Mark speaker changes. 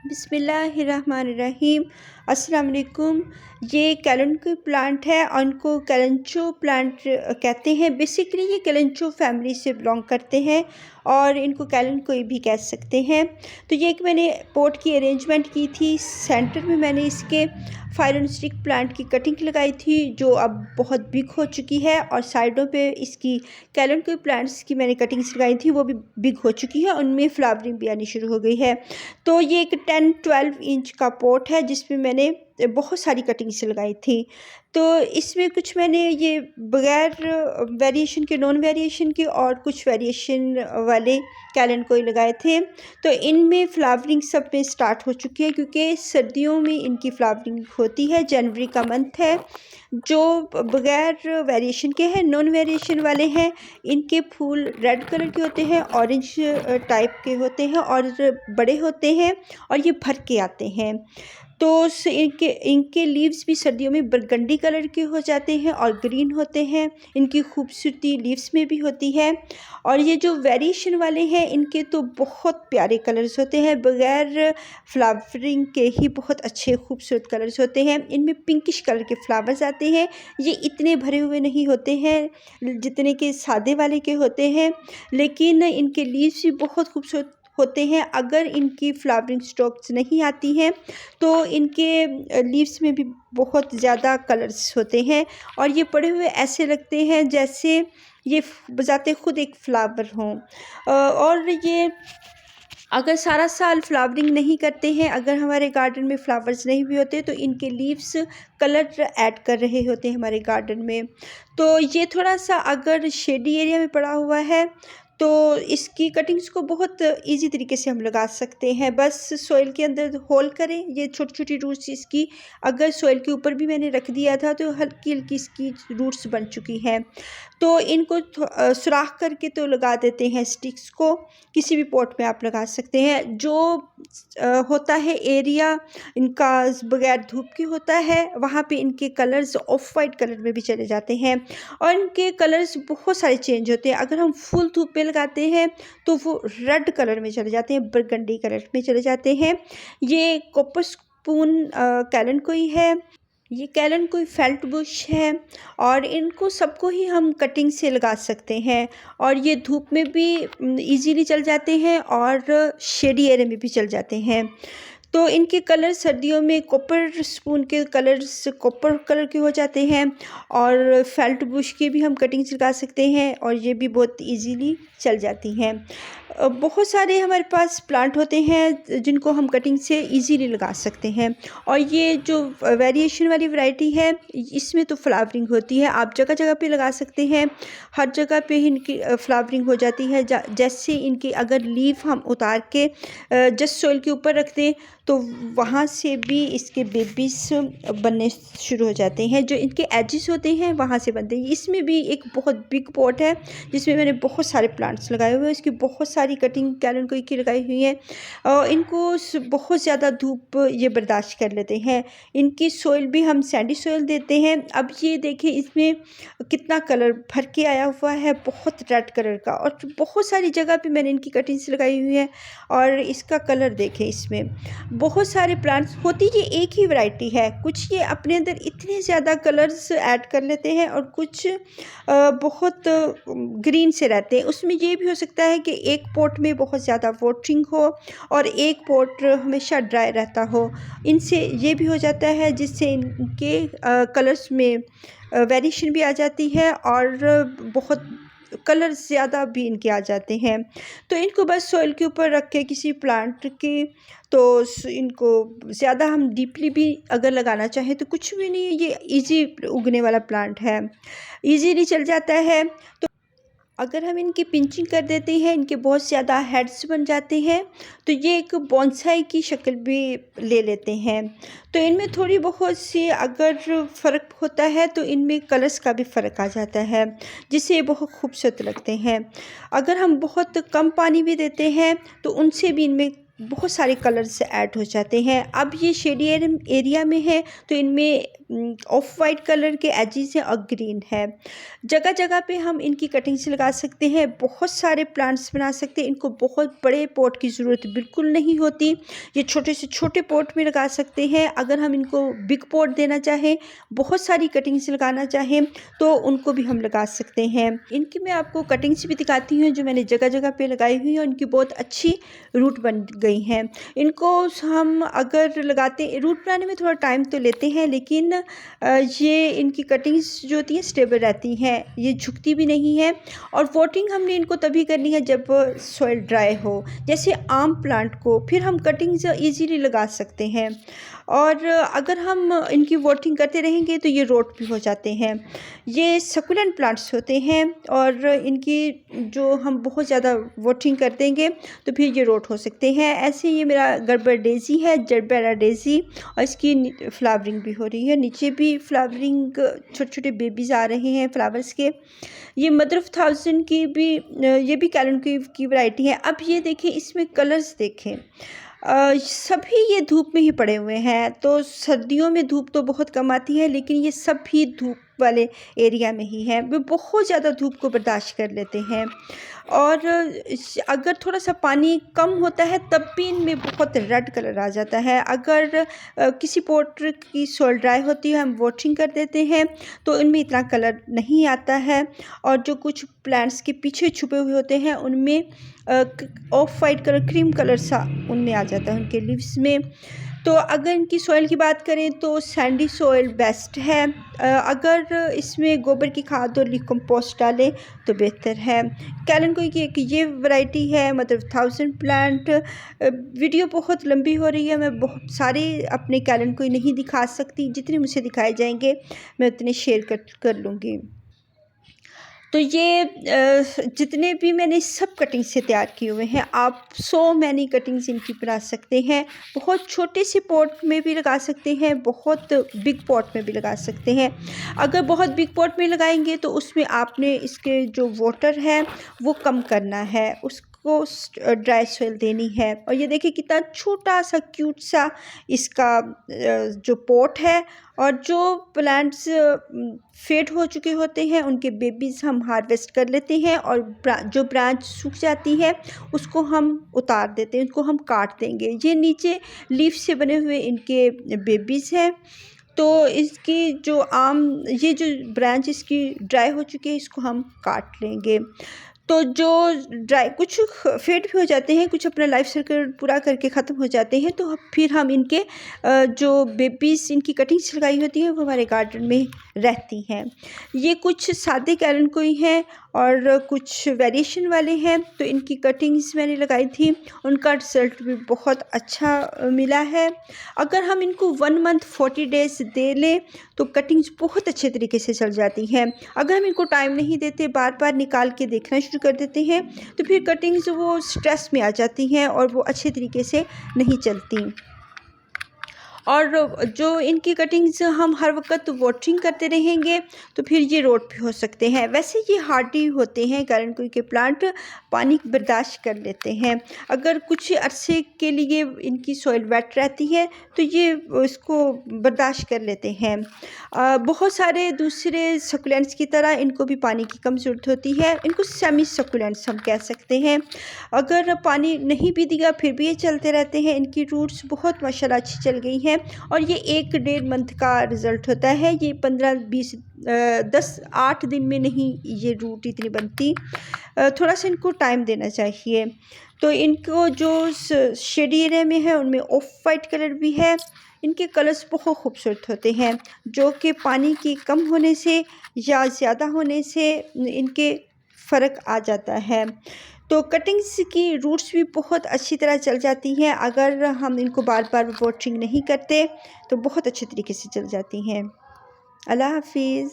Speaker 1: बिस्मिल्लाहिर्रहमानिर्रहीम। अस्सलाम वालेकुम। ये कैलेंडो प्लांट है और इनको कैलेंचो प्लांट कहते हैं। बेसिकली ये कैलेंचो फैमिली से बिलोंग करते हैं और इनको कैलेंडो भी कह सकते हैं। तो ये एक मैंने पॉट की अरेंजमेंट की थी। सेंटर में मैंने इसके फायर एंड स्टिक प्लांट की कटिंग लगाई थी जो अब बहुत बिग हो चुकी है, और साइडों पे इसकी कैलेंडो प्लांट्स की मैंने कटिंग्स लगाई थी, वो भी बिग हो चुकी है, उनमें फ्लावरिंग भी आनी शुरू हो गई है। तो ये एक 10-12 इंच का पॉट है जिसमें मैंने बहुत सारी कटिंग्स लगाई थी। तो इसमें कुछ मैंने ये बगैर वेरिएशन के, नॉन वेरिएशन के, और कुछ वेरिएशन वाले कैलेंडो लगाए थे। तो इनमें फ्लावरिंग सब में स्टार्ट हो चुकी है क्योंकि सर्दियों में इनकी फ्लावरिंग होती है। जनवरी का मंथ है। जो बगैर वेरिएशन के हैं, नॉन वेरिएशन वाले हैं, इनके फूल रेड कलर के होते हैं, ऑरेंज टाइप के होते हैं और बड़े होते हैं और ये भर के आते हैं। तो इनके इनके लीव्स भी सर्दियों में बरगंडी कलर के हो जाते हैं और ग्रीन होते हैं। इनकी खूबसूरती लीव्स में भी होती है। और ये जो वेरिएशन वाले हैं इनके तो बहुत प्यारे कलर्स होते हैं, बगैर फ्लावरिंग के ही बहुत अच्छे खूबसूरत कलर्स होते हैं। इनमें पिंकिश कलर के फ्लावर्स आते हैं। ये इतने भरे हुए नहीं होते हैं जितने के सादे वाले के होते हैं, लेकिन इनके लीव्स भी बहुत खूबसूरत होते हैं। अगर इनकी फ्लावरिंग स्टॉक्स नहीं आती हैं तो इनके लीव्स में भी बहुत ज़्यादा कलर्स होते हैं और ये पड़े हुए ऐसे लगते हैं जैसे ये बजाते खुद एक फ्लावर हों। और ये अगर सारा साल फ्लावरिंग नहीं करते हैं, अगर हमारे गार्डन में फ्लावर्स नहीं भी होते, तो इनके लीव्स कलर ऐड कर रहे होते हैं हमारे गार्डन में। तो ये थोड़ा सा अगर शेडी एरिया में पड़ा हुआ है तो इसकी कटिंग्स को बहुत इजी तरीके से हम लगा सकते हैं। बस सॉइल के अंदर होल करें। ये छोटी छोटी रूट्स इसकी अगर सॉइल के ऊपर भी मैंने रख दिया था तो हल्की हल्की इसकी रूट्स बन चुकी हैं। तो इनको सुराख करके तो लगा देते हैं। स्टिक्स को किसी भी पॉट में आप लगा सकते हैं। जो होता है एरिया इनका बगैर धूप की होता है, वहाँ पे इनके कलर्स ऑफ वाइट कलर में भी चले जाते हैं और इनके कलर्स बहुत सारे चेंज होते हैं। अगर हम फुल धूप पे लगाते हैं तो वो रेड कलर में चले जाते हैं, बरगंडी कलर में चले जाते हैं। ये कॉपर स्पून कैलेंडो ही है। ये कैलेंडो फेल्ट बुश है और इनको सबको ही हम कटिंग से लगा सकते हैं और ये धूप में भी इजीली चल जाते हैं और शेडी एरिया में भी चल जाते हैं। तो इनके कलर सर्दियों में कॉपर स्पून के कलर्स कॉपर कलर के हो जाते हैं और फेल्ट बुश के भी हम कटिंग्स लगा सकते हैं और ये भी बहुत इजीली चल जाती हैं। बहुत सारे हमारे पास प्लांट होते हैं जिनको हम कटिंग से इजीली लगा सकते हैं और ये जो वेरिएशन वाली वैरायटी है इसमें तो फ्लावरिंग होती है। आप जगह जगह पे लगा सकते हैं, हर जगह पे ही इनकी फ्लावरिंग हो जाती है। जैसे इनकी अगर लीफ हम उतार के जस्ट सॉइल के ऊपर रख दें तो वहाँ से भी इसके बेबीज बनने शुरू हो जाते हैं। जो इनके एजेस होते हैं वहाँ से बनते हैं। इसमें भी एक बहुत बिग पॉट है जिसमें मैंने बहुत सारे प्लांट्स लगाए हुए हैं। इसकी बहुत सारी कटिंग कैलेंडो की लगाई हुई है और इनको बहुत ज़्यादा धूप ये बर्दाश्त कर लेते हैं। इनकी सॉइल भी हम सैंडी सॉइल देते हैं। अब ये देखें इसमें कितना कलर भर के आया हुआ है, बहुत रेड कलर का, और बहुत सारी जगह पे मैंने इनकी कटिंग्स लगाई हुई है और इसका कलर देखें। इसमें बहुत सारे प्लांट्स होती ये एक ही वैरायटी है, कुछ ये अपने अंदर इतने ज़्यादा कलर्स ऐड कर लेते हैं और कुछ बहुत ग्रीन से रहते हैं। उसमें ये भी हो सकता है कि एक पॉट में बहुत ज़्यादा वाटरिंग हो और एक पॉट हमेशा ड्राई रहता हो। इनसे ये भी हो जाता है जिससे इनके कलर्स में वेरिएशन भी आ जाती है और बहुत कलर ज़्यादा भी इनके आ जाते हैं। तो इनको बस सॉइल के ऊपर रख के किसी प्लांट के, तो इनको ज़्यादा हम डीपली भी अगर लगाना चाहें तो कुछ भी नहीं है। ये इजी उगने वाला प्लांट है, इजीली चल जाता है। तो अगर हम इनकी पिंचिंग कर देते हैं, इनके बहुत ज़्यादा हेड्स बन जाते हैं तो ये एक बोनसाई की शक्ल भी ले लेते हैं। तो इनमें थोड़ी बहुत सी अगर फ़र्क होता है तो इनमें कलर्स का भी फ़र्क आ जाता है जिससे ये बहुत खूबसूरत लगते हैं। अगर हम बहुत कम पानी भी देते हैं तो उनसे भी इनमें बहुत सारे कलर्स ऐड हो जाते हैं। अब ये शेडी एरिया में है तो इनमें ऑफ वाइट कलर के एजेस हैं और ग्रीन है। जगह जगह पे हम इनकी कटिंग्स लगा सकते हैं, बहुत सारे प्लांट्स बना सकते हैं। इनको बहुत बड़े पॉट की ज़रूरत बिल्कुल नहीं होती, ये छोटे से छोटे पॉट में लगा सकते हैं। अगर हम इनको बिग पॉट देना चाहें, बहुत सारी कटिंग्स लगाना चाहें तो उनको भी हम लगा सकते हैं। इनकी मैं आपको कटिंग्स भी दिखाती हूँ जो मैंने जगह जगह पे लगाई हुई है। इनकी बहुत अच्छी रूट बन गई हैं। इनको हम अगर लगाते, रूट बनाने में थोड़ा टाइम तो लेते हैं, लेकिन ये इनकी कटिंग्स जो होती हैं स्टेबल रहती हैं, ये झुकती भी नहीं है। और वॉटरिंग हमने इनको तभी करनी है जब सॉइल ड्राई हो, जैसे आम प्लांट को फिर हम कटिंग्स ईजीली लगा सकते हैं। और अगर हम इनकी वॉटरिंग करते रहेंगे तो ये रोट भी हो जाते हैं। ये सकुलेंट प्लांट्स होते हैं और इनकी जो हम बहुत ज़्यादा वॉटरिंग कर देंगे तो फिर ये रोट हो सकते हैं। ऐसे ये मेरा गड़बड़ डेज़ी है, जरबेरा डेज़ी, और इसकी फ्लावरिंग भी हो रही है। नीचे भी फ्लावरिंग, छोटे छोटे बेबीज़ आ रहे हैं फ्लावर्स के। ये मदर ऑफ थाउजेंड की भी, ये भी कैलेंडर की वैरायटी है। अब ये देखें, इसमें कलर्स देखें, सभी ये धूप में ही पड़े हुए हैं। तो सर्दियों में धूप तो बहुत कम आती है, लेकिन ये सभी धूप वाले एरिया में ही हैं। वे बहुत ज़्यादा धूप को बर्दाश्त कर लेते हैं। और अगर थोड़ा सा पानी कम होता है तब भी इनमें बहुत रेड कलर आ जाता है। अगर किसी पॉट की सॉइल ड्राई होती है, हम वॉटरिंग कर देते हैं तो इनमें इतना कलर नहीं आता है। और जो कुछ प्लांट्स के पीछे छुपे हुए होते हैं उनमें of white colour, cream colour सा उनमें आ जाता है उनके लीव्स में। तो अगर इनकी सॉइल की बात करें तो सैंडी सॉइल बेस्ट है। अगर इसमें गोबर की खाद और लीफ कंपोस्ट डालें तो बेहतर है। कैलेंडर की एक ये वैरायटी है, मतलब 1000 प्लांट। वीडियो बहुत लंबी हो रही है, मैं बहुत सारे अपने कैलेंडर को नहीं दिखा सकती। जितने मुझे दिखाए जाएंगे मैं उतने शेयर कर लूँगी। तो ये जितने भी मैंने सब कटिंग से तैयार किए हुए हैं, आप 100 मैनी कटिंग्स इनकी बना सकते हैं। बहुत छोटे से पॉट में भी लगा सकते हैं, बहुत बिग पॉट में भी लगा सकते हैं। अगर बहुत बिग पॉट में लगाएंगे तो उसमें आपने इसके जो वाटर है वो कम करना है, उसको ड्राई सॉइल देनी है। और ये देखिए कितना छोटा सा क्यूट सा इसका जो पॉट है। और जो प्लांट्स फेड हो चुके होते हैं उनके बेबीज़ हम हार्वेस्ट कर लेते हैं, और जो ब्रांच सूख जाती है उसको हम उतार देते हैं, उनको हम काट देंगे। ये नीचे लीफ से बने हुए इनके बेबीज़ हैं। तो इसकी जो ये जो ब्रांच इसकी ड्राई हो चुकी है इसको हम काट लेंगे। तो जो ड्राई, कुछ फेड भी हो जाते हैं, कुछ अपना लाइफ साइकिल पूरा करके ख़त्म हो जाते हैं, तो फिर हम इनके जो बेबीज़ इनकी कटिंग्स लगाई होती हैं वो हमारे गार्डन में रहती हैं। ये कुछ सादे कैलेंडर हैं और कुछ वेरिएशन वाले हैं। तो इनकी कटिंग्स मैंने लगाई थी, उनका रिज़ल्ट भी बहुत अच्छा मिला है। अगर हम इनको 1 मंथ 40 डेज़ दे लें तो कटिंग्स बहुत अच्छे तरीके से चल जाती हैं। अगर हम इनको टाइम नहीं देते, बार बार निकाल के देखना शुरू कर देते हैं, तो फिर कटिंग्स वो स्ट्रेस में आ जाती हैं और वो अच्छे तरीके से नहीं चलती। और जो इनकी कटिंग्स हम हर वक्त वाटरिंग करते रहेंगे तो फिर ये रोट भी हो सकते हैं। वैसे ये हार्डी होते हैं, कैलेंडर के प्लांट पानी बर्दाश्त कर लेते हैं। अगर कुछ अरसे के लिए इनकी सॉइल वेट रहती है तो ये इसको बर्दाश्त कर लेते हैं। बहुत सारे दूसरे सकुलेंट्स की तरह इनको भी पानी की कम ज़रूरत होती है। इनको सेमी सकुलेंट्स हम कह सकते हैं। अगर पानी नहीं भी दिया फिर भी ये चलते रहते हैं। इनकी रूट्स बहुत माशाल्लाह अच्छी चल गई हैं और ये 1-1.5 मंथ का रिज़ल्ट होता है। ये 15-20 10-8 दिन में नहीं ये रूट इतनी बनती, थोड़ा सा इनको टाइम देना चाहिए। तो इनको जो शेडी एरिया में है उनमें ऑफ वाइट कलर भी है। इनके कलर्स बहुत खूबसूरत होते हैं, जो कि पानी की कम होने से या ज़्यादा होने से इनके फ़र्क आ जाता है। तो कटिंग्स की रूट्स भी बहुत अच्छी तरह चल जाती हैं। अगर हम इनको बार बार वाटरिंग नहीं करते तो बहुत अच्छे तरीके से चल जाती हैं। अल्लाह हाफिज़।